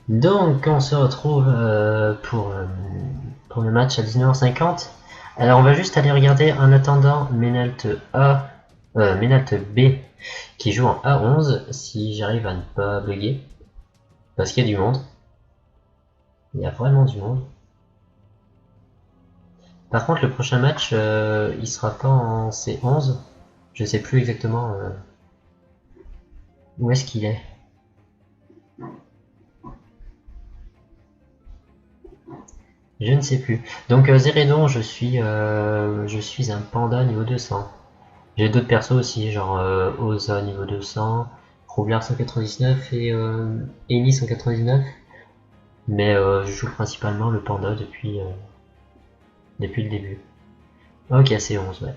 Donc on se retrouve pour le match à 19h50. Alors on va juste aller regarder en attendant Menalt B qui joue en A11 si j'arrive à ne pas bugger. Parce qu'il y a du monde. Il y a vraiment du monde. Par contre le prochain match il sera pas en C11. Je sais plus exactement où est-ce qu'il est. Je ne sais plus. Donc Zérédon, je suis un panda niveau 200. J'ai d'autres persos aussi, genre Oza niveau 200, Roublard 199 et Amy 199. Mais je joue principalement le panda depuis le début. Ok, c'est 11, ouais.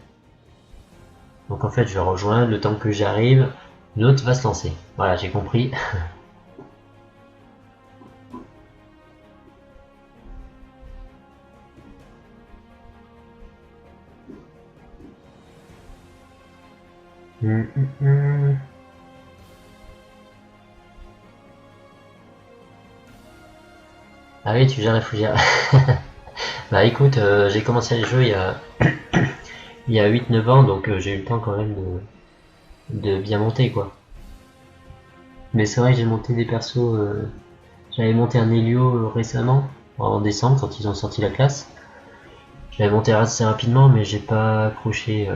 Donc en fait, je rejoins, le temps que j'arrive, l'autre va se lancer. Voilà, j'ai compris. Ah oui, tu gères la fougère. Bah écoute, j'ai commencé le jeu il y a 8-9 ans, donc j'ai eu le temps quand même de bien monter, quoi. Mais c'est vrai que j'ai monté des persos. J'avais monté un Helio récemment, en décembre, quand ils ont sorti la classe. Je l'avais monté assez rapidement, mais j'ai pas accroché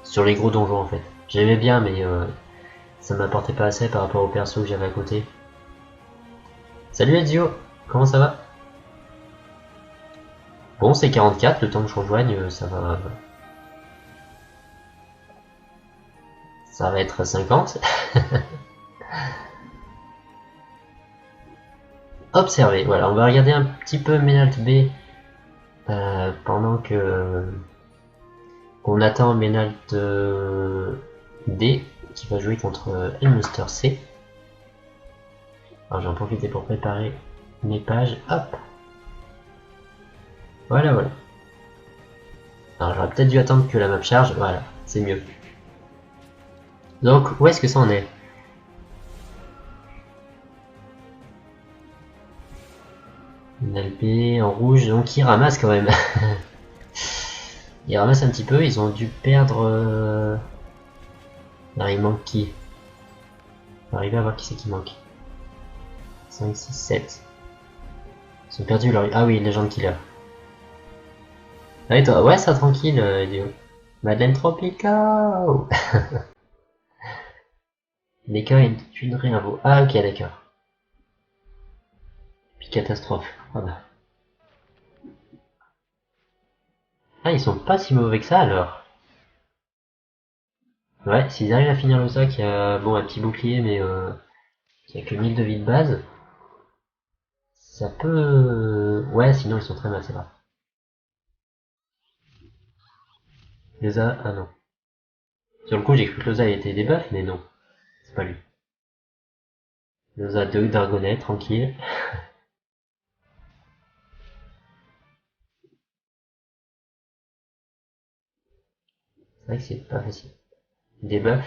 sur les gros donjons en fait. J'aimais bien, mais ça m'apportait pas assez par rapport aux persos que j'avais à côté. Salut Ezio, comment ça va? Bon, c'est 44, le temps que je rejoigne, ça va être 50. Observer, voilà, on va regarder un petit peu Menalt B pendant que qu'on attend Menalt D qui va jouer contre Elmonster C. Alors j'en profite pour préparer mes pages. Hop, voilà, voilà. Alors j'aurais peut-être dû attendre que la map charge. Voilà, c'est mieux. Donc où est-ce que ça en est? Une LP en rouge, donc il ramasse quand même. Il ramasse un petit peu. Ils ont dû perdre. Alors il manque qui? On va arriver à voir qui c'est qui manque. 5, 6, 7. Ils ont perdu leur. Ah oui, Legend Killer. Ah et toi? Ouais, ça tranquille, Léo. Madeleine Tropico. L'écart est une réinvo. Ah ok, d'accord. Puis catastrophe. Ah bah. Ah, ils sont pas si mauvais que ça alors. Ouais, s'ils arrivent à finir le sac, il y a bon, un petit bouclier, mais qui a que 1000 de vie de base, ça peut. Ouais, sinon ils sont très mal, c'est vrai. Loza, ah non. Sur le coup, j'ai cru que Loza était debuff, mais non, c'est pas lui. Loza 2, Dragonnet, tranquille. C'est vrai que c'est pas facile. Debuff.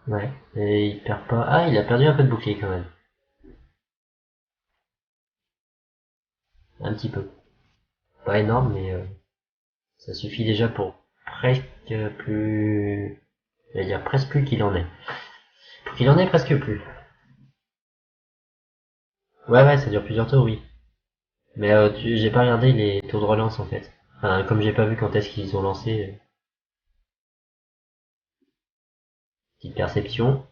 Ouais, et il perd pas. Ah, il a perdu un peu de bouclier quand même. Un petit peu. Pas énorme, mais ça suffit déjà pour presque plus. Je vais dire presque plus qu'il en est. Pour qu'il en ait presque plus. Ouais, ouais, ça dure plusieurs tours, oui. Mais j'ai pas regardé les tours de relance en fait. Enfin, comme j'ai pas vu quand est-ce qu'ils ont lancé, petite perception.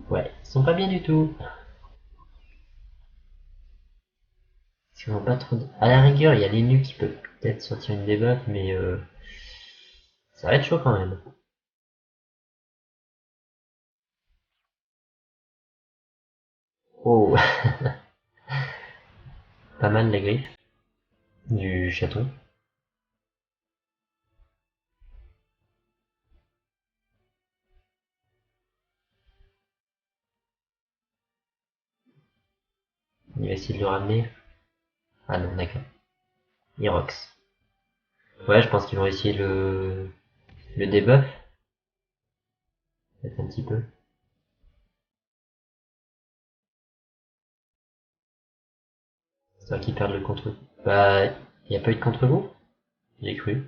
Ouais, ils sont pas bien du tout. Ils ont pas trop de... À la rigueur, il y a les nus qui peuvent peut-être sortir une debuff, mais ça va être chaud quand même. Oh, pas mal la griffe du chaton. Il va essayer de le ramener. Ah non, d'accord. Irox. Ouais, je pense qu'ils vont essayer le debuff. Peut-être un petit peu. C'est vrai qu'ils perdent le contre. Bah, il n'y a pas eu de contre-coup. J'ai cru.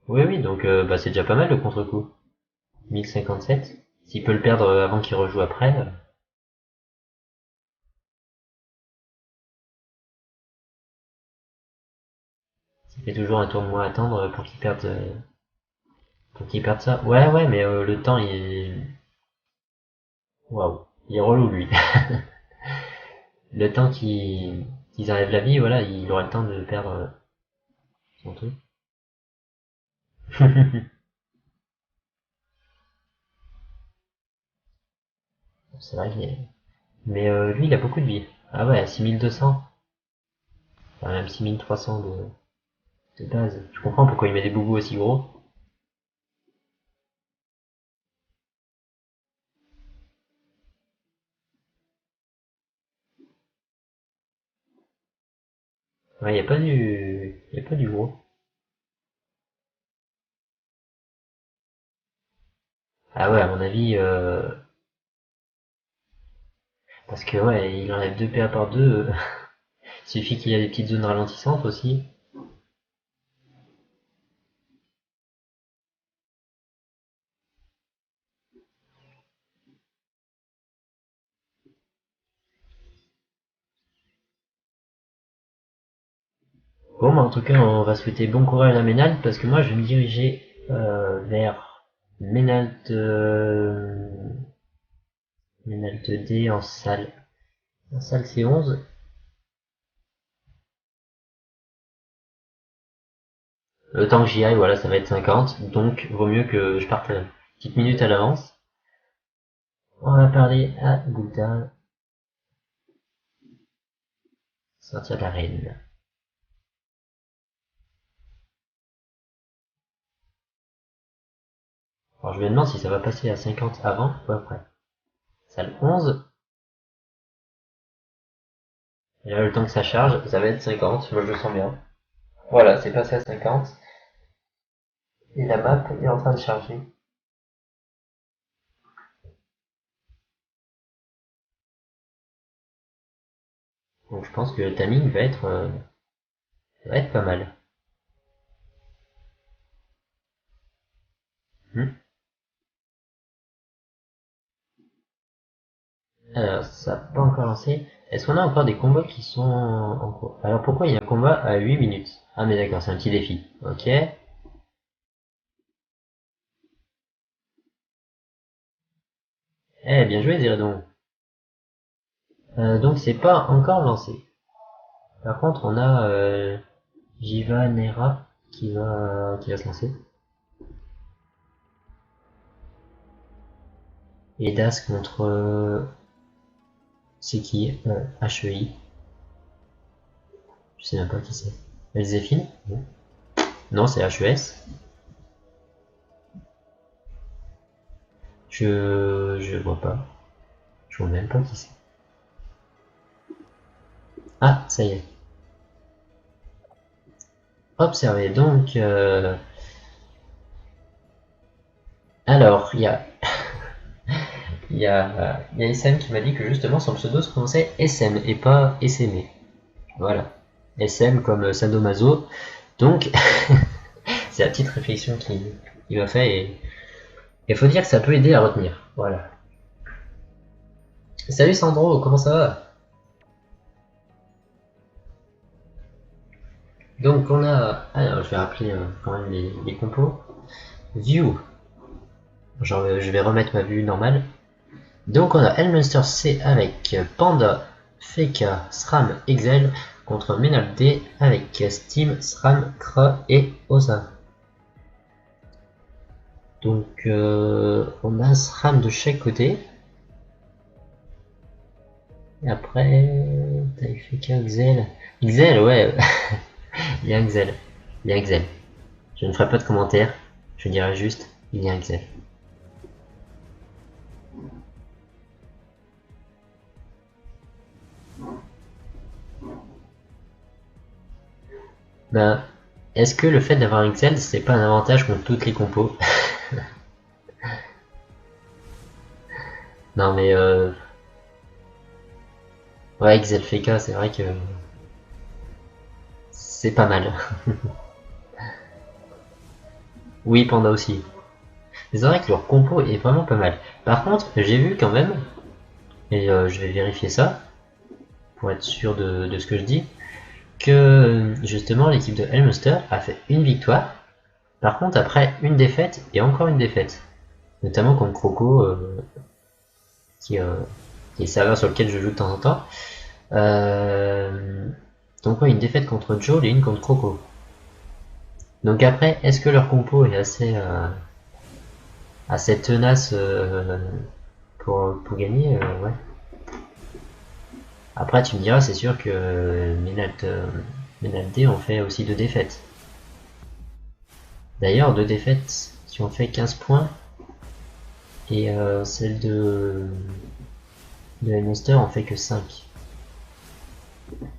Oui, oui, donc bah, c'est déjà pas mal le contre-coup. 1057. S'il peut le perdre avant qu'il rejoue après. Ça fait toujours un tour de moins à attendre pour qu'il perde ça. Ouais, ouais, mais le temps il est. Waouh. Il est relou lui. Le temps qu'ils enlèvent la vie, voilà, il aura le temps de perdre son truc. C'est vrai qu'il est. Mais lui, il a beaucoup de vie. Ah ouais, 6200. Enfin, même 6300 de base. Je comprends pourquoi il met des boubous aussi gros. Ouais, y a pas du gros. Ah ouais, à mon avis, parce que ouais, il enlève 2 PA par 2. Il suffit qu'il y ait des petites zones ralentissantes aussi. Bon, bah, en tout cas, on va souhaiter bon courage à Ménald parce que moi, je vais me diriger vers Ménald, Ménald D en salle. En salle c'est 11. Le temps que j'y aille, voilà, ça va être 50. Donc, vaut mieux que je parte une petite minute à l'avance. On va parler à Gul'dan, sortir de l'arène. Alors, je me demande si ça va passer à 50 avant ou après. Salle 11. Et là, le temps que ça charge, ça va être 50. Moi, je le sens bien. Voilà, c'est passé à 50. Et la map est en train de charger. Donc, je pense que le timing va être pas mal. Hmm. Alors, ça n'a pas encore lancé. Est-ce qu'on a encore des combats qui sont en cours? Alors, pourquoi il y a un combat à 8 minutes? Ah, mais d'accord, c'est un petit défi. Ok. Eh, bien joué, Zéredon. Donc, c'est pas encore lancé. Par contre, on a Jiva Nera qui va se lancer. Et Das contre. C'est qui HEI. Je sais même pas qui c'est. Elzéphine. Non, c'est HES. Je vois pas. Je vois même pas qui c'est. Ah, ça y est. Observez. Donc, alors, il y a SM qui m'a dit que justement son pseudo se prononçait SM et pas SME. Voilà. SM comme Sadomaso. Donc, c'est la petite réflexion qu'il m'a fait et il faut dire que ça peut aider à retenir. Voilà. Salut Sandro, comment ça va? Donc on a... Alors je vais rappeler quand même les compos. View. Genre je vais remettre ma vue normale. Donc on a Elmunster C avec Panda, Feka, SRAM, Excel contre Menal D avec Steam, SRAM, Kra et Osa. Donc on a SRAM de chaque côté. Et après, t'as Feka, Excel. Excel, ouais. Il y a Excel. Il y a Excel. Je ne ferai pas de commentaires. Je dirai juste, il y a Excel. Ben, est-ce que le fait d'avoir un Excel, c'est pas un avantage contre toutes les compos? Non mais ouais, Xelfeka, c'est vrai que c'est pas mal. Oui, Panda aussi. Mais c'est vrai que leur compo est vraiment pas mal. Par contre, j'ai vu quand même, et je vais vérifier ça, pour être sûr de ce que je dis, que justement l'équipe de Elmunster a fait une victoire, par contre après une défaite et encore une défaite. Notamment contre Croco, qui, euh, qui est le serveur sur lequel je joue de temps en temps. Euh, donc ouais, une défaite contre Joel et une contre Croco. Donc après, est-ce que leur compo est assez tenace pour gagner? Ouais. Après, tu me diras, c'est sûr que Menalt ont fait aussi 2 défaites. D'ailleurs, 2 défaites qui ont fait 15 points, et celle de Elmunster en fait que 5.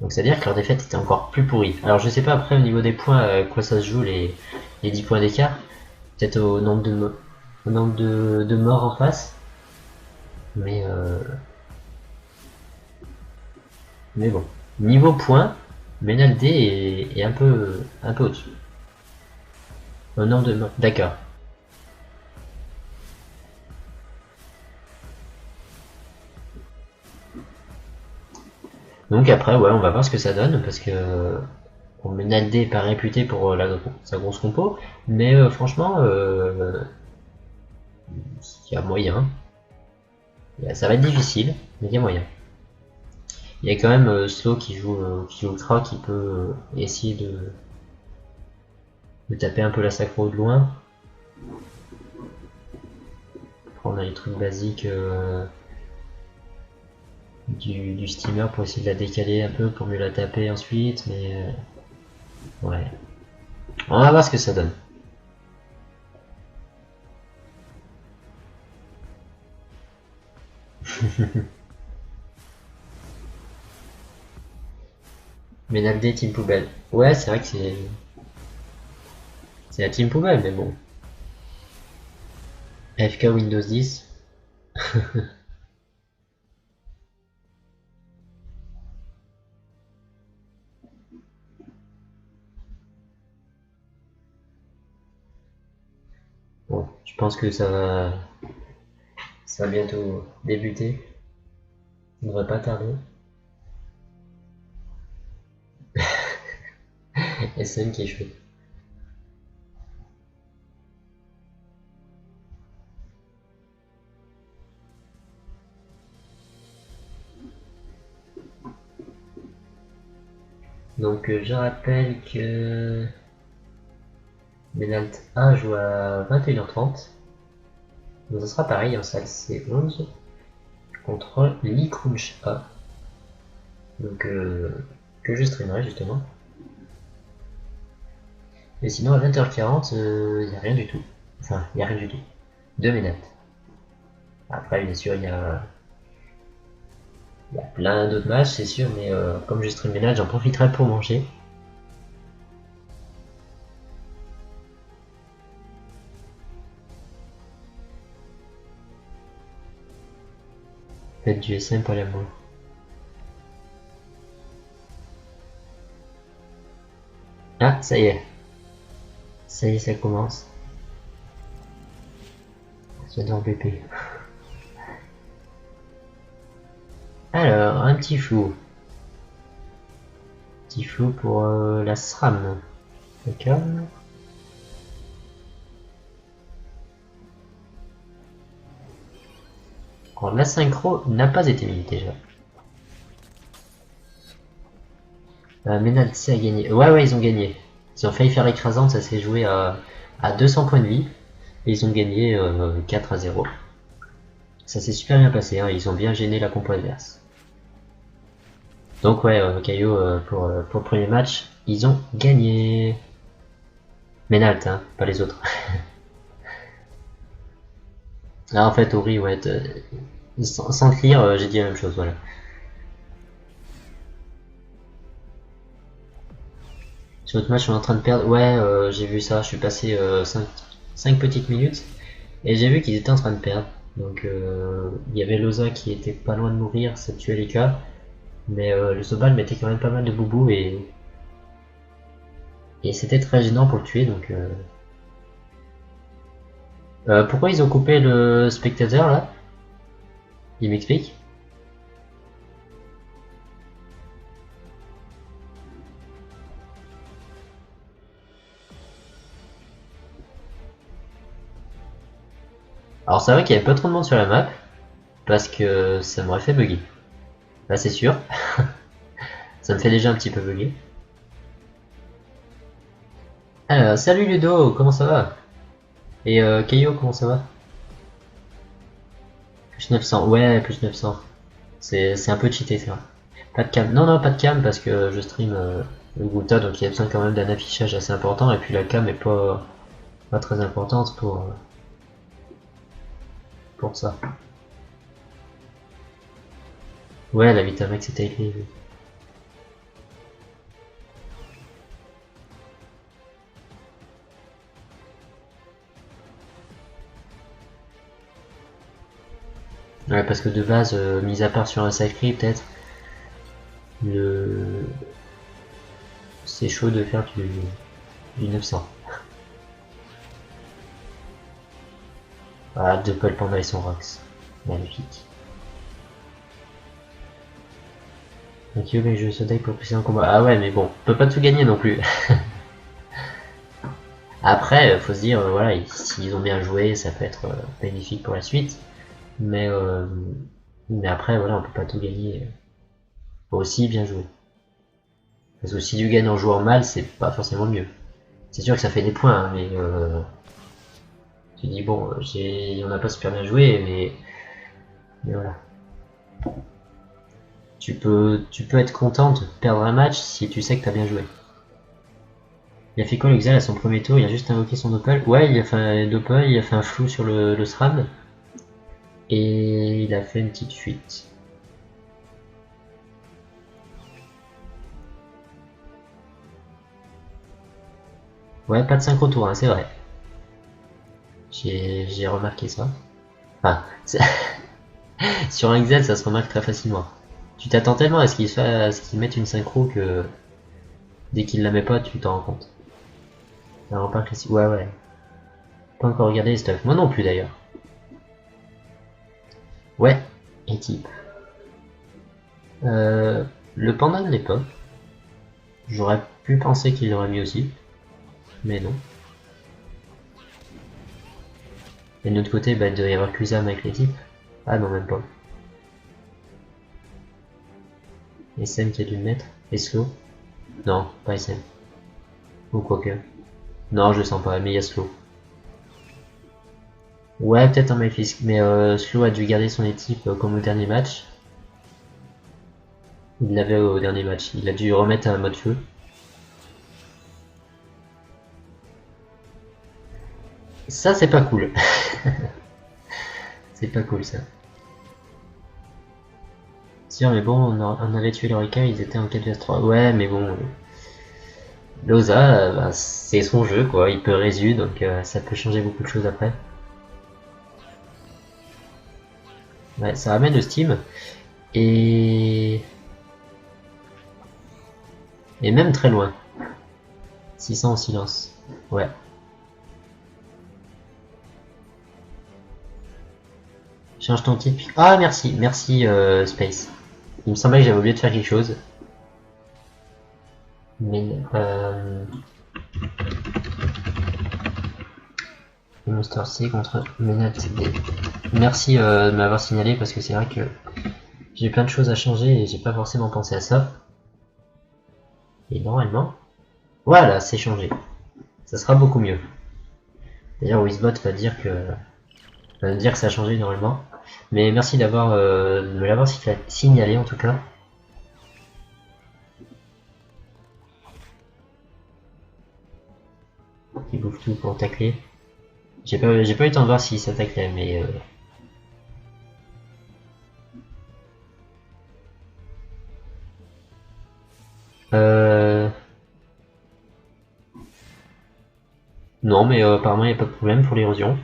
Donc c'est à dire que leur défaite était encore plus pourrie. Alors je sais pas après au niveau des points quoi ça se joue les 10 points d'écart. Peut-être au nombre de morts en face. Mais bon. Niveau points, Menaldé est un peu au-dessus. Au nombre de morts. D'accord. Donc après ouais on va voir ce que ça donne parce que bon, Menaldé est pas réputé pour sa grosse compo. Mais franchement il y a moyen. Ça va être difficile, mais il y a moyen. Il y a quand même Slow qui joue ultra, qui peut essayer de taper un peu la sacro de loin. Prendre les trucs basiques du steamer pour essayer de la décaler un peu pour mieux la taper ensuite, mais ouais. On va voir ce que ça donne. Menaldé team poubelle. Ouais, c'est vrai que c'est la team poubelle, mais bon. FK Windows 10. Bon, je pense que ça va bientôt débuter. Ça ne devrait pas tarder. SM qui est chouette. Donc je rappelle que Menalt 1 joue à 21h30. Donc ce sera pareil en salle C11 contre Crunch A. Donc que je streamerai justement. Et sinon à 20h40, il n'y a rien du tout. Enfin, il n'y a rien du tout. De Menalt. Après bien sûr il y a plein d'autres matchs c'est sûr, mais comme je stream Menalt, j'en profiterai pour manger. Faites du SM pour l'amour. Ah, ça y est. Ça y est, ça commence. J'adore BP. Alors, un petit flou. Petit flou pour la SRAM. D'accord. Alors, la synchro n'a pas été mise déjà. Menalc a gagné. Ouais, ils ont gagné. Ils ont failli faire l'écrasante, ça s'est joué à 200 points de vie. Et ils ont gagné 4-0. Ça s'est super bien passé, hein, ils ont bien gêné la compo adverse. Donc ouais, Caillot, pour le premier match, ils ont gagné. Menalt, hein, pas les autres. Ah, en fait, Ori, ouais, sans te lire, j'ai dit la même chose, voilà. Sur notre match, on est en train de perdre. Ouais, j'ai vu ça. Je suis passé 5 petites minutes et j'ai vu qu'ils étaient en train de perdre. Donc, il y avait Loza qui était pas loin de mourir, ça tuait les cas. Mais le Sobal mettait quand même pas mal de boubou et c'était très gênant pour le tuer. Donc, pourquoi ils ont coupé le spectateur là? Il m'explique. Alors, c'est vrai qu'il y avait pas trop de monde sur la map parce que ça m'aurait fait bugger. Là, c'est sûr. Ça me fait déjà un petit peu bugger. Alors, salut Ludo, comment ça va? Et Kayo, comment ça va? Plus 900, ouais, plus 900. C'est un peu cheaté, ça. Pas de cam. Non, non, pas de cam parce que je stream le Gouta, donc il y a besoin quand même d'un affichage assez important. Et puis la cam est pas très importante pour ça. Ouais, la Vitamax c'était écrit. Ouais, parce que de base, mis à part sur un sacré, peut-être, le... c'est chaud de faire du 900. Ah, Double Panda et son Rox. Magnifique. Donc mais je se deck pour pousser un combat. Ah ouais, mais bon, on peut pas tout gagner non plus. Après, faut se dire, voilà, s'ils ont bien joué, ça peut être bénéfique pour la suite. Mais, mais après, voilà, on peut pas tout gagner. Faut aussi bien jouer. Parce que si tu gagnes en jouant mal, c'est pas forcément mieux. C'est sûr que ça fait des points, hein, mais tu dis, bon, on n'a pas super bien joué, mais voilà. Tu peux être content de perdre un match si tu sais que t'as bien joué. Il a fait quoi l'Exal à son premier tour? Il a juste invoqué son Doppel. Ouais, il a fait un Doppel, il a fait un flou sur le SRAM. Et il a fait une petite fuite. Ouais, pas de synchro tour, hein, c'est vrai. J'ai remarqué ça. Enfin, sur un Excel, ça se remarque très facilement. Tu t'attends tellement à ce qu'il mette une synchro que dès qu'il la met pas, tu t'en rends compte. Alors, pas classique. Ouais, ouais. Pas encore regardé les stuff. Moi non plus d'ailleurs. Ouais, équipe. Le panda ne l'est pas. J'aurais pu penser qu'il l'aurait mis aussi, mais non. Et de l'autre côté, bah, il doit y avoir Kuzam avec l'équipe. Ah non, même pas. SM qui a dû le mettre. Et Slow. Non, pas SM. Ou quoique. Non, je le sens pas, mais il y a Slow. Ouais, peut-être un Myfisk, mais Slow a dû garder son équipe comme au dernier match. Il l'avait au dernier match. Il a dû remettre un mode feu. Ça, c'est pas cool. C'est pas cool, ça. Sûr, mais bon, on avait tué l'Orica, ils étaient en 4 vs 3. Ouais, mais bon. Loza, bah, c'est son jeu, quoi. Il peut résu, donc ça peut changer beaucoup de choses après. Ouais, ça ramène le Steam. Et... Et même très loin. 600 en silence. Ouais. Change ton titre. Ah, merci. Merci, Space. Il me semblait que j'avais oublié de faire quelque chose. Mais... Monster C contre Menat CD. Merci de m'avoir signalé parce que c'est vrai que j'ai plein de choses à changer et j'ai pas forcément pensé à ça. Et normalement... Voilà, c'est changé. Ça sera beaucoup mieux. D'ailleurs, Wizbot va me dire que ça a changé normalement. Mais merci de me l'avoir signalé en tout cas. Il bouffe tout pour tacler. J'ai pas eu le temps de voir s'il s'attaquait, mais... Non, mais apparemment il n'y a pas de problème pour l'érosion.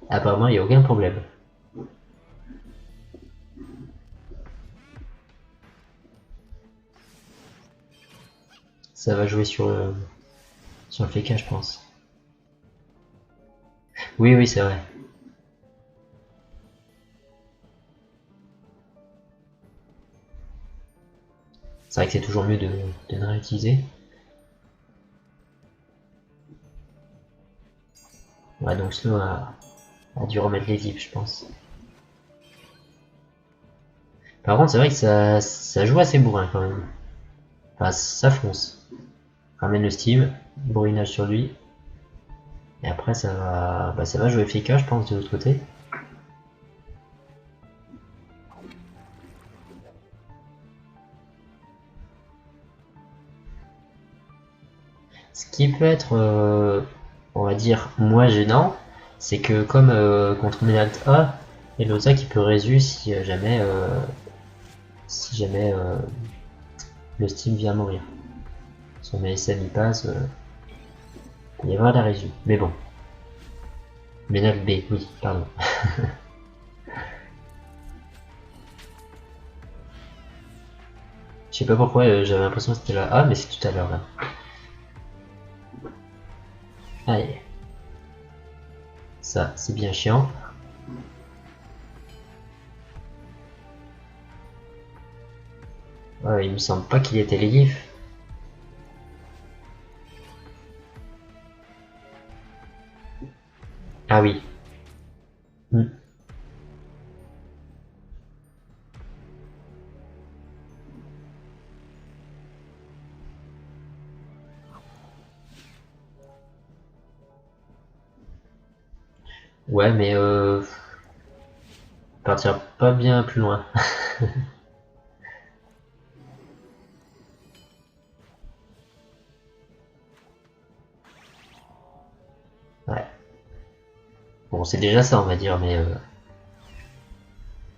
Apparemment il n'y a aucun problème. Ça va jouer sur le FK, je pense. Oui, oui, c'est vrai. C'est vrai que c'est toujours mieux de ne rien utiliser. Ouais, donc Slow a dû remettre les zips, je pense. Par contre, c'est vrai que ça joue assez bourrin quand même. Enfin, ça fonce. Ramène le Steam, bourrinage sur lui. Et après, ça va jouer FK, je pense, de l'autre côté. Ce qui peut être, on va dire, moins gênant, c'est que comme contre Menalt A, et l'Oza qui peut résu si jamais le Steam vient mourir. Son ASM il passe, il y aura la résu. Mais bon. Menalt B, oui, pardon. Je sais pas pourquoi j'avais l'impression que c'était là. Ah, mais c'est tout à l'heure là. Allez. Ça, c'est bien chiant. Il me semble pas qu'il était les gifs. Ah oui. Hmm. Ouais, mais partir pas bien plus loin. Ouais. Bon, c'est déjà ça, on va dire, mais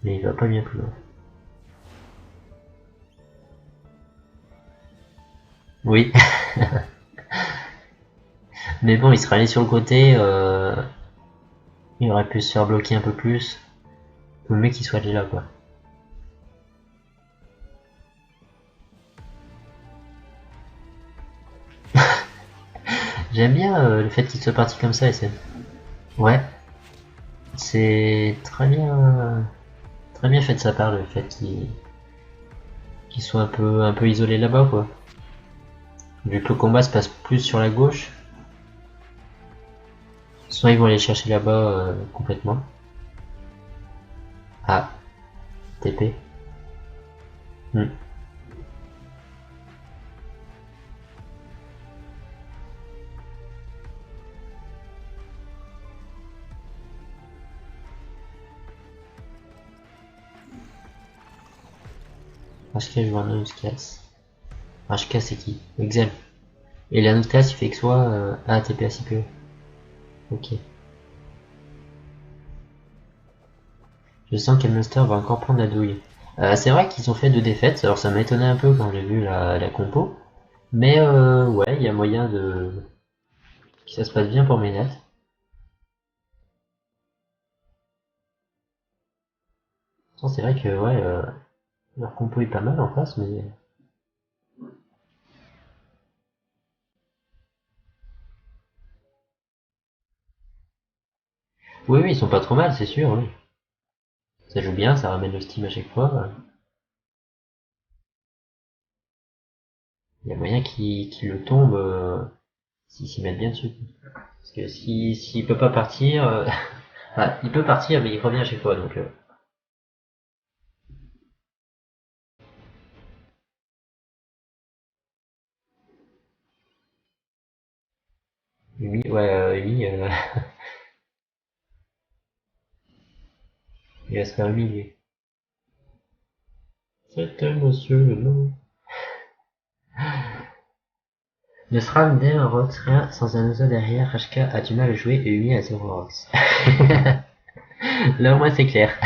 il va pas bien plus loin. Oui. Mais bon, il serait allé sur le côté, il aurait pu se faire bloquer un peu plus. Le mec il soit allé là, quoi. J'aime bien le fait qu'il soit parti comme ça, SM. Ouais, c'est très bien fait de sa part le fait qu'il soit un peu isolé là-bas, quoi. Vu que le combat se passe plus sur la gauche, soit ils vont aller chercher là-bas complètement. Ah, TP. Hmm. HK joue un autre classe. HK c'est qui? Exem. Et la autre classe il fait que soit TP ACPE. Ok. Je sens qu'Elmonster va encore prendre la douille. C'est vrai qu'ils ont fait 2 défaites, alors ça m'a étonné un peu quand j'ai vu la compo. Mais ouais, il y a moyen que ça se passe bien pour Ménat. C'est vrai que ouais, leur compo est pas mal en face, mais... Oui, oui, ils sont pas trop mal, c'est sûr, oui. Ça joue bien, ça ramène le Steam à chaque fois. Il y a moyen qu'il le tombe s'ils s'y mettent bien dessus. Parce que s'il peut pas partir... enfin, il peut partir, mais il revient à chaque fois, donc... Umi, ouais, Umi, il va se faire humilier. C'était monsieur le nom. Ne sera un Rox, rien sans un oiseau derrière, HK a du mal à jouer et Umi a 0 Rox. Là au moins c'est clair.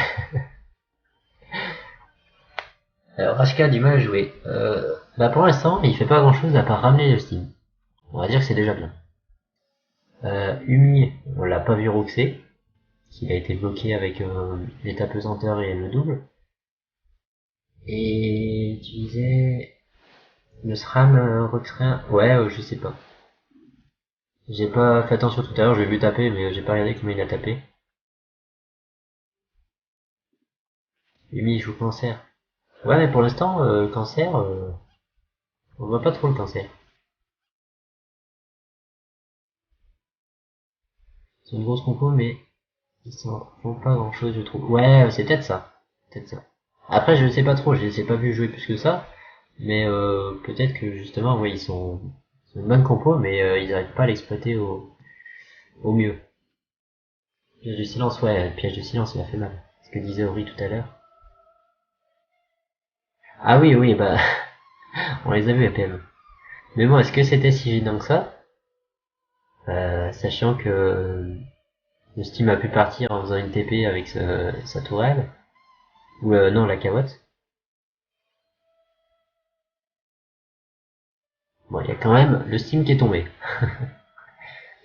Alors Rashka a du mal à jouer. Bah pour l'instant, il fait pas grand chose à part ramener le Steam. On va dire que c'est déjà bien. Umi, on l'a pas vu roxer, qu'il a été bloqué avec l'état pesanteur et le double. Et tu disais le SRAM roxerait. Ouais, je sais pas. J'ai pas fait attention tout à l'heure, j'ai vu taper, mais j'ai pas regardé comment il a tapé. Umi joue cancer. Ouais, mais pour l'instant, cancer, on voit pas trop le cancer. C'est une grosse compo, mais ils s'en font pas grand chose, je trouve. Ouais, c'est peut-être ça. Peut-être ça. Après, je sais pas trop, je les ai pas vu jouer plus que ça. Mais peut-être que justement, ouais, c'est une bonne compo, mais ils n'arrivent pas à l'exploiter au mieux. Piège de silence, ouais, piège de silence, il a fait mal. Ce que disait Ori tout à l'heure. Ah oui, oui, bah, on les a vus, APM. Mais bon, est-ce que c'était si gênant que ça? Sachant que le Steam a pu partir en faisant une TP avec sa tourelle. Ou non, la cavotte. Bon, il y a quand même le Steam qui est tombé. Pour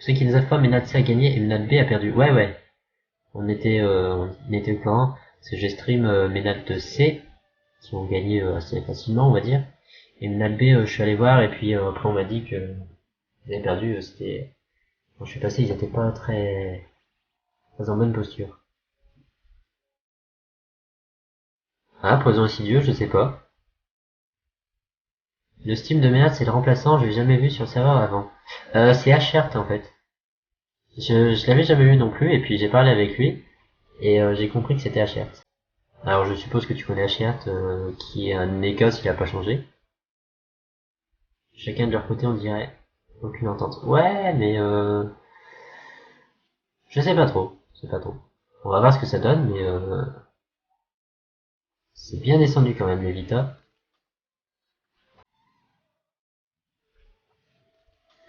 ceux qui ne savent pas, Menat C a gagné et Menat B a perdu. Ouais, ouais, on était au courant. Parce que j'ai stream Menat C, qui ont gagné assez facilement, on va dire. Et Menat B, je suis allé voir, et puis après on m'a dit que ils avaient perdu. C'était quand je suis passé, ils étaient pas très en bonne posture. Ah, poison insidieux, je sais pas. Le Steam de Menat, c'est le remplaçant, je l'ai jamais vu sur le serveur avant. C'est Ashert en fait. Je l'avais jamais vu non plus, et puis j'ai parlé avec lui, et j'ai compris que c'était Ashert. Alors je suppose que tu connais Ashert, qui est un Écosse, il a pas changé. Chacun de leur côté, on dirait aucune entente. Ouais, mais je sais pas trop. Je sais pas trop. On va voir ce que ça donne, mais c'est bien descendu quand même les Vita.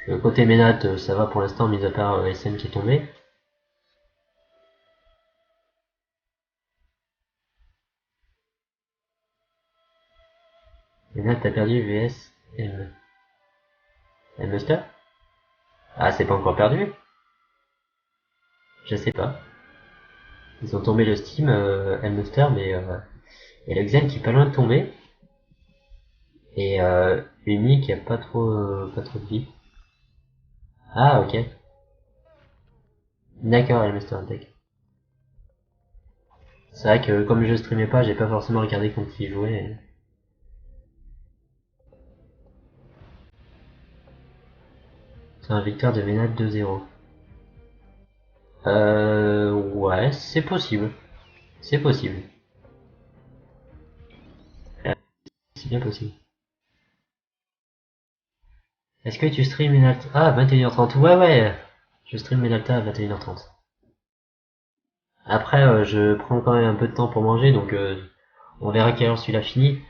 Le côté Ménat, ça va pour l'instant, mis à part SM qui est tombé. Ménat, t'as perdu VS M. Muster. Ah, c'est pas encore perdu. Je sais pas. Ils ont tombé le Steam, Muster, mais il y a le Xen qui est pas loin de tomber. Et Uni qui a pas trop de vie. Ah, ok. D'accord, Muster Tech. C'est vrai que comme je streamais pas, j'ai pas forcément regardé contre qui il jouait. C'est un victoire de Ménat 2-0. Ouais, c'est possible. C'est possible. Euh, C'est bien possible. Est-ce que tu stream Menalta? Ah, 21h30. Ouais, ouais. Je stream Menalta à 21h30. Après, je prends quand même un peu de temps pour manger, donc on verra quelle heure celui-là fini.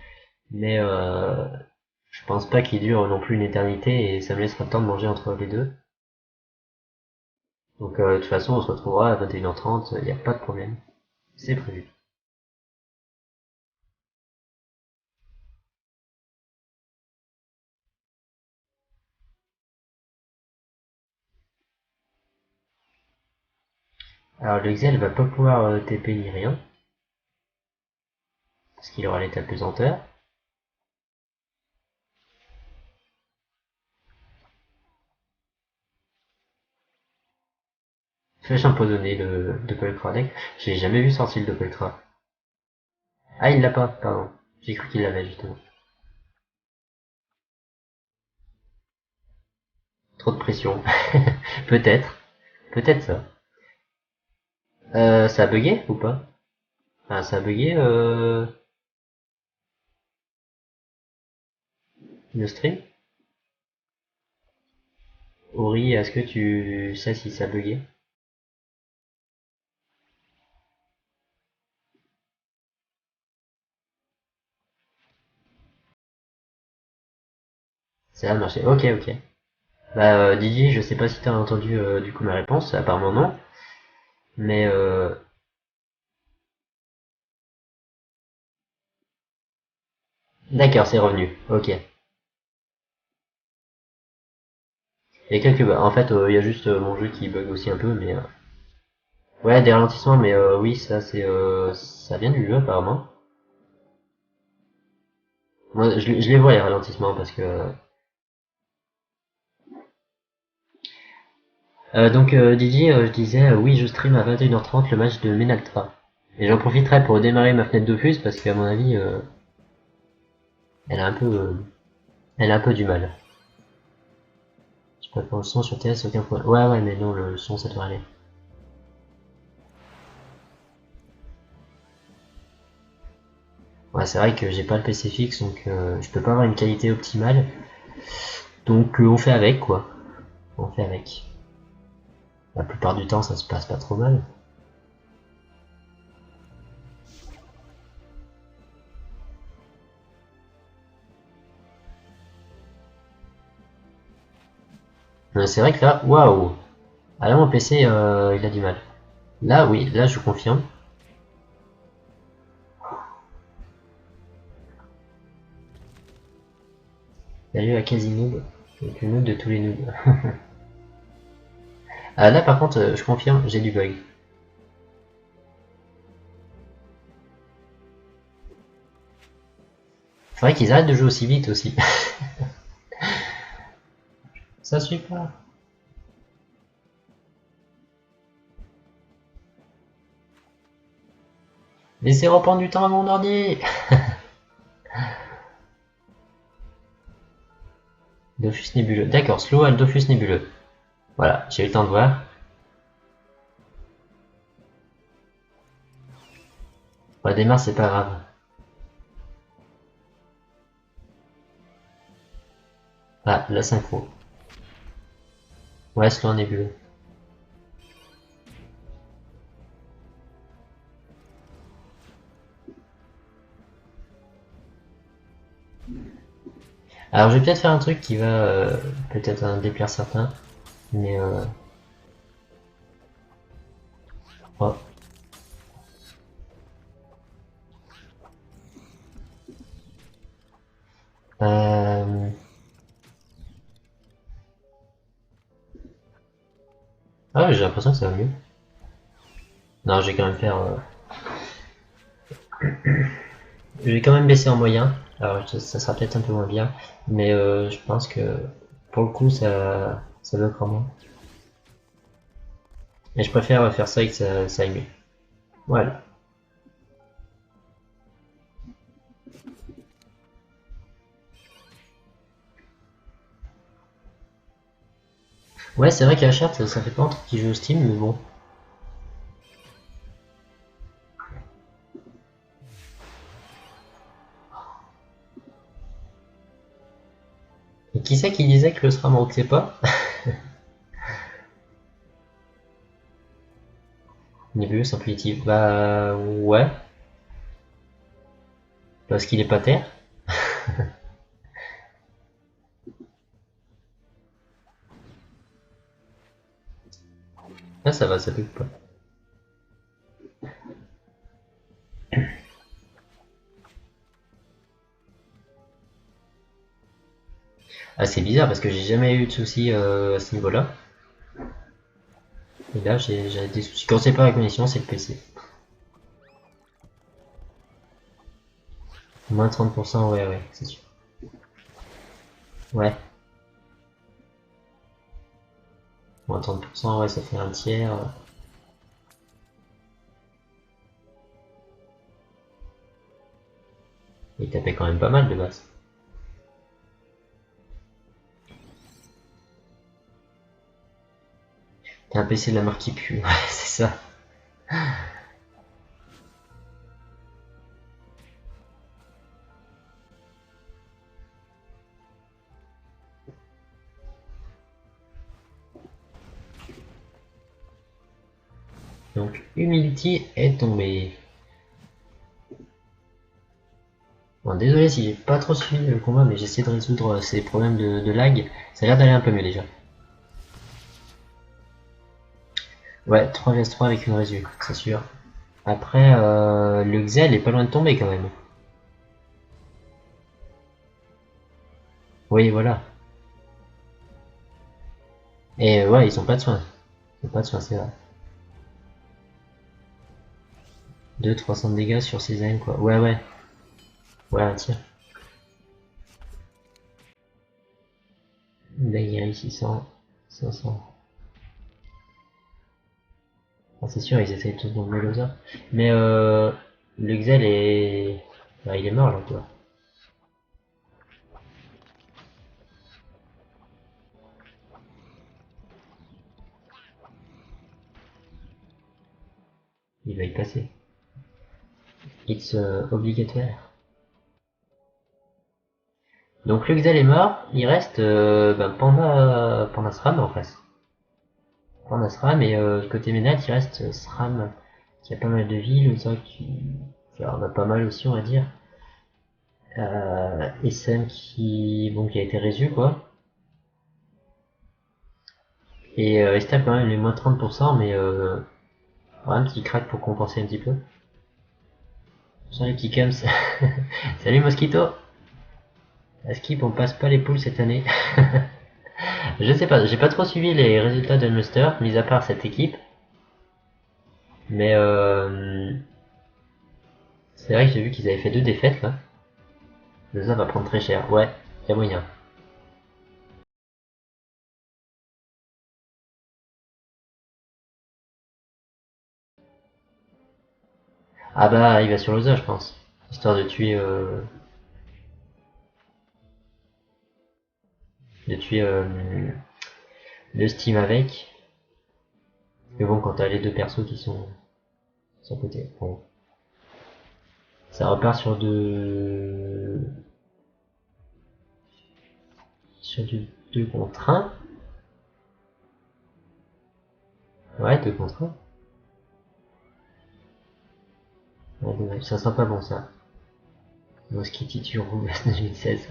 Mais je pense pas qu'il dure non plus une éternité et ça me laissera le temps de manger entre les deux. Donc de toute façon, on se retrouvera à 21h30, il n'y a pas de problème. C'est prévu. Alors le Xel va pas pouvoir TP ni rien, parce qu'il aura l'état pesanteur. Flèche empoisonnée, le Doppelcra deck. J'ai jamais vu sortir le Doppelcra. Ah, il l'a pas, pardon. J'ai cru qu'il l'avait justement. Trop de pression. Peut-être. Peut-être ça. Ça a bugué ou pas? Enfin, ça a bugué le stream? Ori, est-ce que tu sais si ça a bugué? Ça a marché. Ok, ok. Bah, Didier, je sais pas si t'as entendu du coup ma réponse, apparemment non. Mais D'accord, c'est revenu. Ok. Il y a quelques bugs. En fait, il y a juste mon jeu qui bug aussi un peu, mais ouais, des ralentissements, mais oui, ça c'est ça vient du jeu apparemment. Moi, je les vois les ralentissements parce que donc Didier, je disais oui, je stream à 21h30 le match de Menaltra. Et j'en profiterai pour démarrer ma fenêtre Dofus parce qu'à mon avis, elle a un peu, elle a un peu du mal. Je sais pas pour le son sur TS, aucun problème. Ouais, ouais, mais non, le son ça devrait aller. Ouais, c'est vrai que j'ai pas le PC fixe, donc je peux pas avoir une qualité optimale. Donc on fait avec quoi. On fait avec. La plupart du temps, ça se passe pas trop mal. C'est vrai que là, waouh. Ah là, mon PC, il a du mal. Là, oui, là, je confirme. Salut à quasi noob. Le noob de tous les noobs. Ah, là, par contre, je confirme, j'ai du bug. Faudrait qu'ils arrêtent de jouer aussi vite aussi. Ça suit pas. Laissez reprendre du temps à mon ordi. Dofus nébuleux. D'accord, slow à Dofus nébuleux. Voilà, j'ai eu le temps de voir. Ouais, démarre, c'est pas grave. Ah, la synchro. Ouais, slow nébuleux. Alors, je vais peut-être faire un truc qui va peut-être déplaire certains. Mais oh. Euh, Ah ouais, j'ai l'impression que ça va mieux. Non, je vais quand même faire... Je vais quand même baisser en moyen. Alors ça sera peut-être un peu moins bien. Mais je pense que pour le coup ça veut vraiment. Et je préfère faire ça et que ça aille mieux. Voilà. Ouais, c'est vrai qu'à la charte, ça fait pas longtemps qu'il joue au Steam, mais bon. Et qui c'est qui disait que le SRAM roxait pas? Nébuleuse intuitive. Bah ouais. Parce qu'il est pas terre. Là ça va, ça bug pas. Ah c'est bizarre parce que j'ai jamais eu de soucis à ce niveau-là. Et là j'ai des soucis. Quand c'est pas la connexion, c'est le PC. Moins 30%, ouais ouais, c'est sûr. Ouais. Moins 30%, ouais, ça fait un tiers. Il tapait quand même pas mal de base. T'as un PC de la marque qui pue, ouais, c'est ça. Donc, Humility est tombé. Bon, désolé si j'ai pas trop suivi le combat, mais j'essaie de résoudre ces problèmes de lag. Ça a l'air d'aller un peu mieux déjà. Ouais, 3 vs 3 avec une résu, c'est sûr. Après, le Xel est pas loin de tomber quand même. Oui, voilà. Et ouais, ils ont pas de soins. Ils ont pas de soins, c'est vrai. 200-300 de dégâts sur ces ailes, quoi. Ouais, ouais. Ouais, un tir. Daguerre 600, 500. Ah, c'est sûr, ils essayent tous de le Melosa. Mais le Xel est... Bah, il est mort, là, quoi. Il va y passer. It's obligatoire. Donc le Xel est mort, il reste Panda SRAM en face. Panda SRAM et côté Ménat il reste SRAM qui a pas mal de villes, ça qui en a pas mal aussi on va dire. SM qui a été résu quoi. Et Estelle quand même les moins 30% mais un petit crack pour compenser un petit peu. Salut petits cams. Salut Mosquito. À Skip on passe pas les poules cette année. Je sais pas, j'ai pas trop suivi les résultats de Munster, mis à part cette équipe. Mais c'est vrai que j'ai vu qu'ils avaient fait 2 défaites là. Ça va prendre très cher. Ouais, y a moyen. Ah bah il va sur Loza je pense. Histoire de tuer le Steam avec. Mais bon quand t'as les deux persos qui sont sur le côté. Bon. Ça repart sur du 2 contre 1. Ouais, 2 contre 1. Ouais, dommage. Ça sent pas bon ça. Mosquiti Turbo 2016.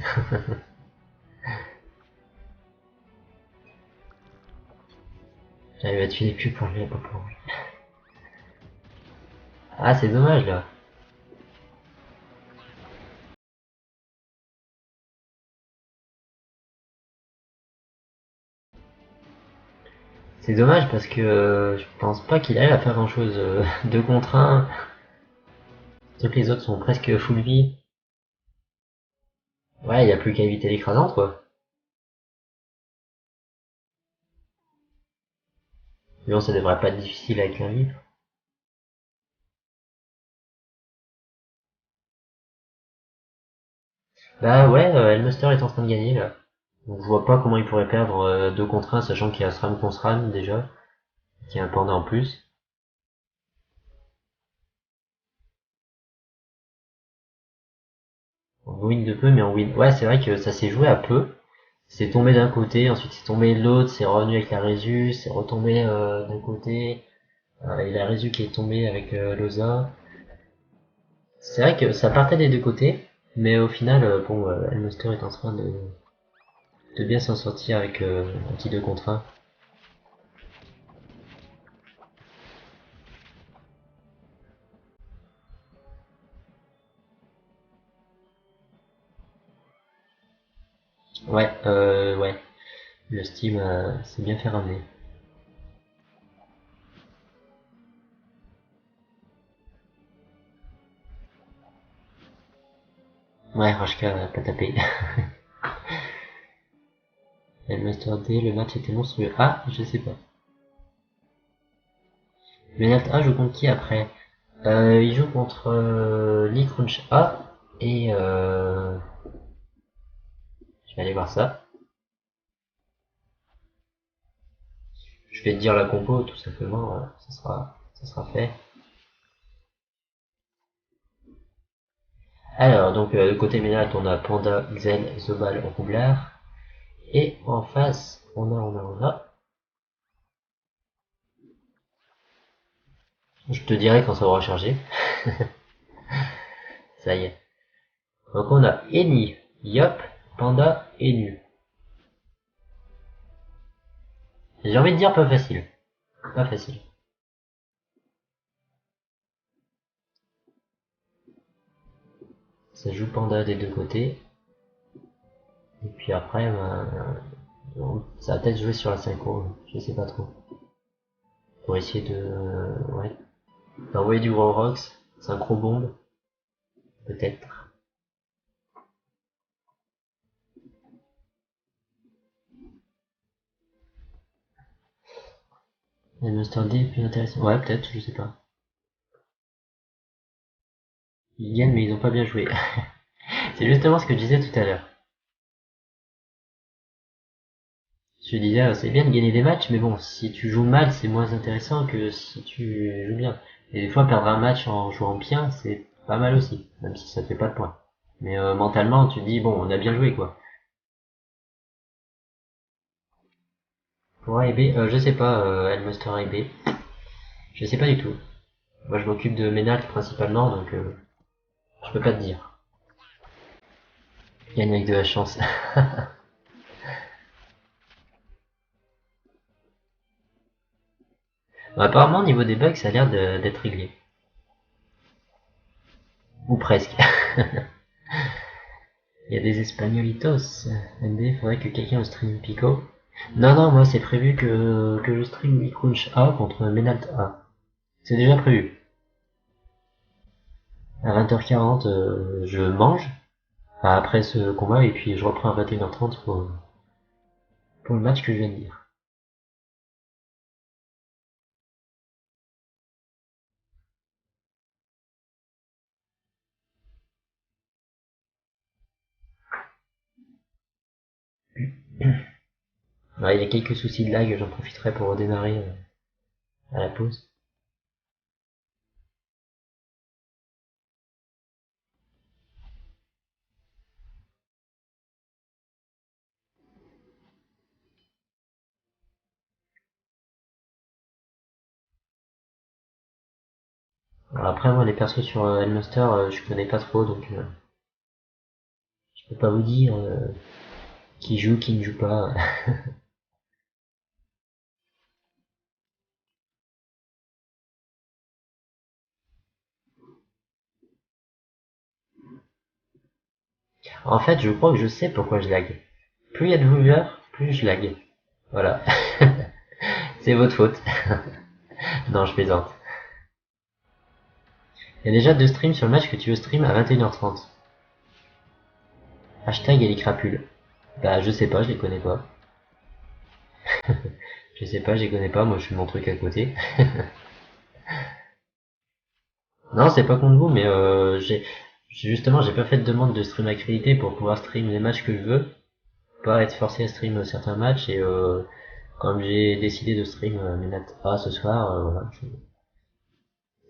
J'arrive à tuer les pubs pour lui, pas pour lui. Ah c'est dommage là. C'est dommage parce que je pense pas qu'il arrive à faire grand chose. 2 contre 1, toutes les autres sont presque full vie. Ouais, il a plus qu'à éviter l'écrasante quoi. Mais bon, ça devrait pas être difficile avec un livre. Bah ouais, Elmuster est en train de gagner là. Donc je vois pas comment il pourrait perdre 2 contre 1 sachant qu'il y a SRAM contre SRAM déjà, qu'il y a un panda en plus. On win de peu mais on win. Ouais, c'est vrai que ça s'est joué à peu. C'est tombé d'un côté, ensuite c'est tombé de l'autre, c'est revenu avec la Résu, c'est retombé d'un côté, et la Résu qui est tombée avec Loza. C'est vrai que ça partait des deux côtés, mais au final, Elmuster est en train de bien s'en sortir avec un petit 2 contre 1. Ouais, ouais, le Steam s'est bien fait ramener. Ouais, Rashka a pas tapé. Elmuster D, le match était monstrueux. Ah, je sais pas. Benalt A joue contre qui après? Il joue contre Lee Crunch A et je vais aller voir ça. Je vais te dire la compo tout simplement, ça sera fait. Alors donc côté Benalt on a Panda, Xel, Zobal, Roublard et en face on a. Je te dirai quand ça aura chargé. Ça y est. Donc on a Eni, Yop, Panda et Nu. J'ai envie de dire pas facile. Pas facile. Ça joue Panda des deux côtés. Et puis après, ça va peut-être jouer sur la synchro, je sais pas trop. Pour essayer de, ouais, d'envoyer du Raw Rocks, synchro bombe, peut-être. Et Monster D plus intéressant. Ouais, peut-être, je sais pas. Ils gagnent, mais ils ont pas bien joué. C'est justement ce que je disais tout à l'heure. Je disais, c'est bien de gagner des matchs, mais bon, si tu joues mal, c'est moins intéressant que si tu joues bien. Et des fois, perdre un match en jouant bien, c'est pas mal aussi, même si ça te fait pas de points. Mais mentalement, tu te dis, bon, on a bien joué, quoi. Pour A et B, je sais pas, Elmonster A et B. Je sais pas du tout. Moi, je m'occupe de Ménal principalement, donc je peux pas te dire. Gagne avec de la chance. Bon, apparemment, au niveau des bugs, ça a l'air d'être réglé. Ou presque. Il y a des espagnolitos. MD, faudrait que quelqu'un stream Pico. Non, non, moi c'est prévu que je stream Crunch A contre Menalt A. C'est déjà prévu. À 20h40, je mange. Enfin, après ce combat, et puis je reprends à 21h30 pour le match que je viens de dire. Ouais, il y a quelques soucis de lag, j'en profiterai pour redémarrer à la pause. Alors après, moi, les persos sur Elmaster, je connais pas trop, donc je peux pas vous dire qui joue, qui ne joue pas. En fait, je crois que je sais pourquoi je lag. Plus il y a de viewers, plus je lag. Voilà. C'est votre faute. Non, je plaisante. Il y a déjà deux streams sur le match que tu veux stream à 21h30. Hashtag et les crapules. Bah, je sais pas, je les connais pas. Je sais pas, je les connais pas, moi je fais mon truc à côté. Non, c'est pas contre vous, mais justement, j'ai pas fait de demande de stream accrédité pour pouvoir stream les matchs que je veux. Pas être forcé à stream certains matchs, et comme j'ai décidé de stream mes nattes A ce soir, voilà,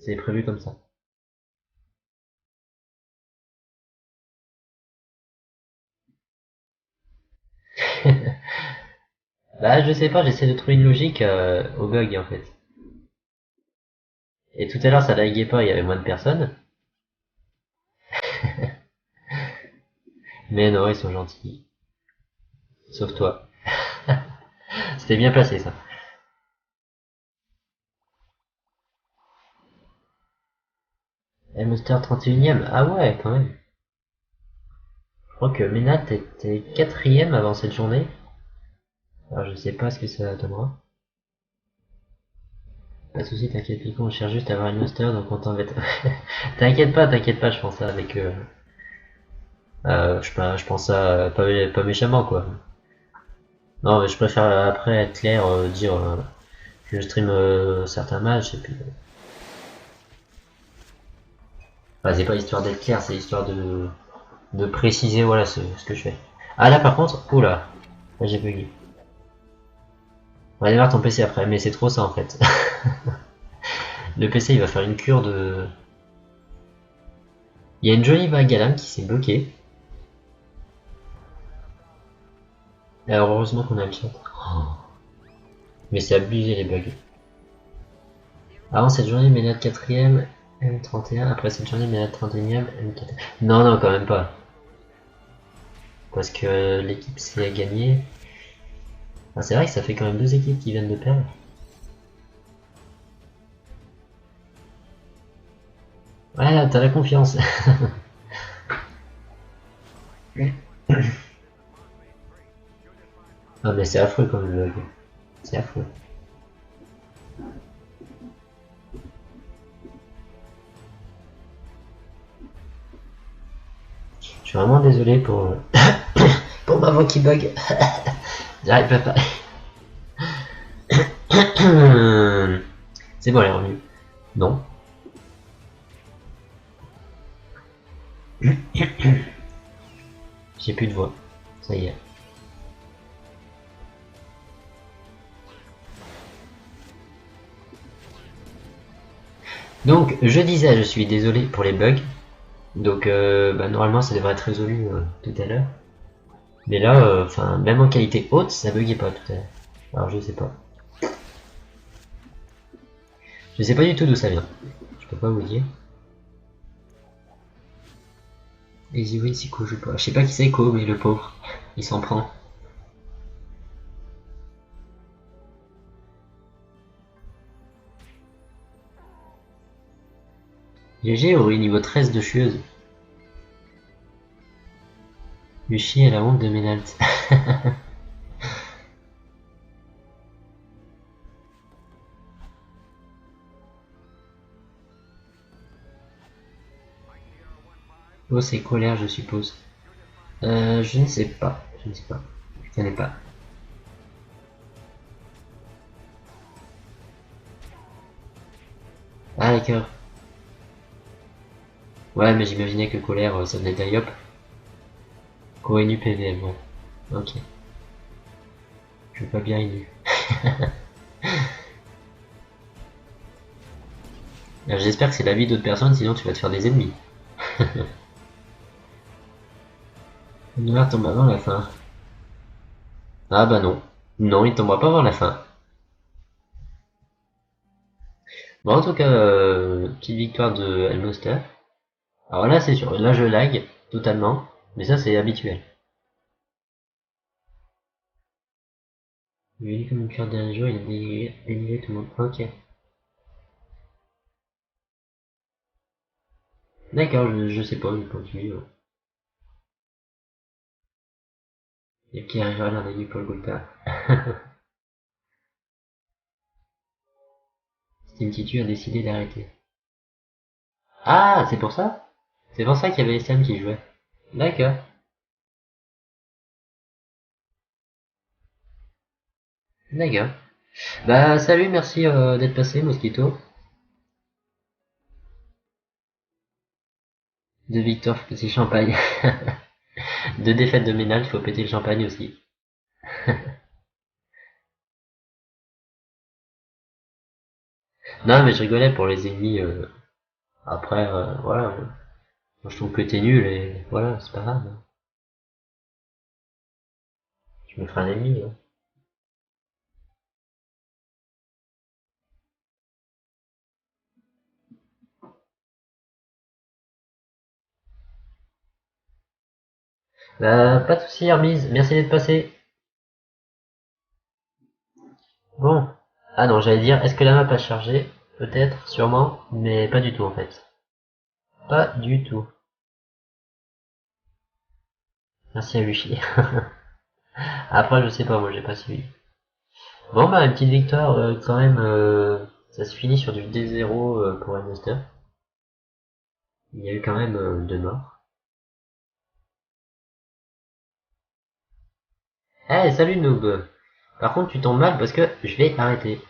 c'est prévu comme ça. Bah, je sais pas, j'essaie de trouver une logique au bug en fait. Et tout à l'heure, ça laguait pas, il y avait moins de personnes. Mais non, ils sont gentils. Sauf toi. C'était bien placé ça. Monster 31ème. Ah ouais, quand même. Je crois que Ménat était 4ème avant cette journée. Alors je sais pas ce que ça donnera. Pas de soucis, t'inquiète, Pico, on cherche juste à avoir une master, donc on t'embête. T'inquiète pas, je pense ça avec. Je pense ça pas méchamment quoi. Non, mais je préfère après être clair, dire que je stream certains matchs et puis. Enfin, c'est pas histoire d'être clair, c'est histoire de préciser voilà ce que je fais. Ah là par contre, oula, là j'ai bugué. On va démarrer ton PC après, mais c'est trop ça en fait. Le PC il va faire une cure de. Il y a une jolie vague à l'âme qui s'est bloquée. Alors heureusement qu'on a le chat. Oh. Mais c'est abusé les bugs. Avant cette journée, Ménat 4ème, M31. Après cette journée, Ménat 31ème, M4. Non, non, quand même pas. Parce que l'équipe s'est gagnée. Ah, c'est vrai que ça fait quand même deux équipes qui viennent de perdre. Ouais, t'as la confiance. Ah mais c'est affreux comme bug. C'est affreux. Je suis vraiment désolé pour, pour ma voix qui bug. J'arrive pas. C'est bon, elle est revenue. Non. J'ai plus de voix. Ça y est. Donc, je disais, je suis désolé pour les bugs. Donc, normalement, ça devrait être résolu tout à l'heure. Mais là, enfin, même en qualité haute, ça buguait pas tout à l'heure. Alors, je sais pas. Je sais pas du tout d'où ça vient. Je peux pas vous dire. Easy Win, Siko joue pas. Je sais pas qui c'est Ko, mais le pauvre, il s'en prend. GG aurait eu niveau 13 de chieuse. Luchi à la honte de Ménalt. Oh, c'est colère, je suppose. Je ne sais pas. Je ne sais pas. Je connais pas. Ah, d'accord. Ouais, mais j'imaginais que colère, ça venait d'Ayop. Coenu PVM, bon. Ok. Je veux pas bien énu. J'espère que c'est l'avis d'autres personnes, sinon tu vas te faire des ennemis. Le noir tombe avant la fin. Ah bah non. Non, il tombera pas avant la fin. Bon, en tout cas, petite victoire de Elmoster. Alors là, c'est sûr. Là, je lag totalement. Mais ça, c'est habituel. Il est comme une carte d'un jour, il a délivré tout le monde. Ok. D'accord, je sais pas, je continue. Et qui arrivera à l'un Paul Gulta. Steam Titu a décidé d'arrêter. Ah, c'est pour ça? C'est pour ça qu'il y avait Sam qui jouait. D'accord. D'accord. Bah salut, merci d'être passé, Mosquito. De Victor, faut péter le champagne. De défaite de Ménal, faut péter le champagne aussi. Non mais je rigolais pour les ennemis. Après, voilà. Moi je trouve que t'es nul et voilà, c'est pas grave. Je me ferai un ennemi. Hein. Bah pas de soucis Hermise, merci d'être passé. Bon. Ah non, j'allais dire, est-ce que la map a chargé? Peut-être, sûrement, mais pas du tout en fait. Pas du tout. Merci à Luchi. Après, je sais pas, moi j'ai pas suivi. Bon, bah, une petite victoire quand même. Ça se finit sur du D0 pour Elmoster. Il y a eu quand même 2 morts. Eh, salut Noob! Par contre, tu tombes mal parce que je vais arrêter.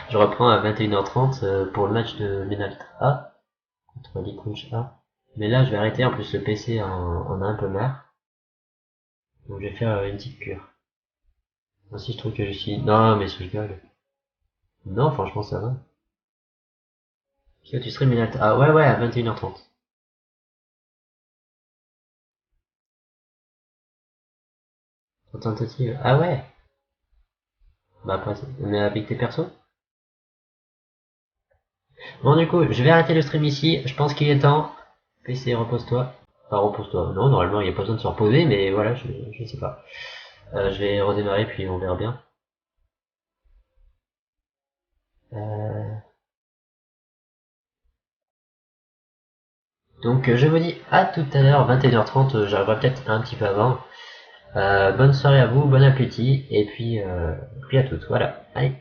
Je reprends à 21h30 pour le match de Menalt A contre Lipunch A. Mais là, je vais arrêter. En plus, le PC en a un peu marre. Donc, je vais faire une petite cure. Aussi, je trouve que je suis. Non, mais je rigole. Non, franchement, ça va. Tu serais Menalt A. Ouais, ouais, à 21h30. Tentative. Ah ouais! Bah après, on est avec tes persos. Bon du coup, je vais arrêter le stream ici, je pense qu'il est temps. PC, repose-toi. Enfin, repose-toi. Non, normalement, il n'y a pas besoin de se reposer, mais voilà, je sais pas. Je vais redémarrer, puis on verra bien. Euh, donc, je vous dis à tout à l'heure, 21h30, j'arriverai peut-être un petit peu avant. Bonne soirée à vous, bon appétit, et puis à toutes. Voilà. Allez.